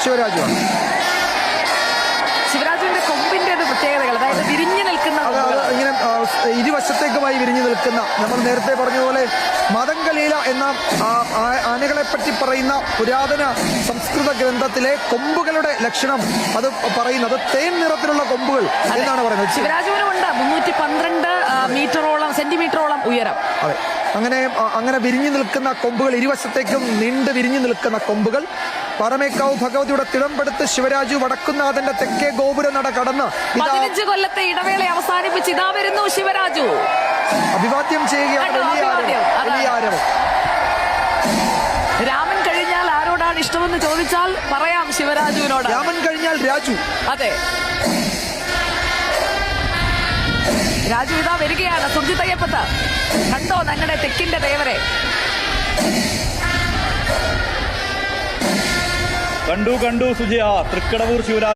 ശിവരാജുവാണ്. ശിവരാജുവിന്റെ കൊമ്പിന്റെ ഒരു പ്രത്യേകതകൾ, അതായത് വിരിഞ്ഞു നിൽക്കുന്ന, ഇങ്ങനെ ഇരുവശത്തേക്കുമായി വിരിഞ്ഞു നിൽക്കുന്ന, നമ്മൾ നേരത്തെ പറഞ്ഞതുപോലെ മദംഗലീല എന്ന ആനകളെ പറ്റി പറയുന്ന പുരാതന സംസ്കൃത ഗ്രന്ഥത്തിലെ കൊമ്പുകളുടെ ലക്ഷണം അത് പറയുന്നത് തേൻ നിറത്തിലുള്ള കൊമ്പുകൾ എന്നാണ് പറയുന്നത്. ശിവരാജുവിനുമുണ്ട് 312 സെന്റിമീറ്ററോളം ഉയരം. അതെ, അങ്ങനെ വിരിഞ്ഞു നിൽക്കുന്ന കൊമ്പുകൾ, ഇരുവശത്തേക്കും നീണ്ടു വിരിഞ്ഞു നിൽക്കുന്ന കൊമ്പുകൾ. പാറമേക്കാവ് ഭഗവതിയുടെ തിടമ്പെടുത്ത് ശിവരാജു വടക്കുന്നാഥന്റെ തെക്കേ ഗോപുര നട കടന്ന് 15 കൊല്ലത്തെ ഇടവേള അവസാനിപ്പിച്ച് ഇതാ വരുന്നു ശിവരാജു. അഭിവാദ്യം ചെയ്യുകയാണ്. വലിയ ആരവം. രാമൻ കഴിഞ്ഞാൽ ആരോടാണ് ഇഷ്ടമെന്ന് ചോദിച്ചാൽ പറയാം ശിവരാജുവിനോട്. രാമൻ കഴിഞ്ഞാൽ രാജു. അതെ, രാജു ഇതാ വരികയാണ്. സുർജിതയ്യപ്പത്ത് കണ്ടോ ഞങ്ങളുടെ തെക്കിന്റെ ദേവരെ? കണ്ടു സുജയ. തൃക്കടവൂർ ശിവരാജ്.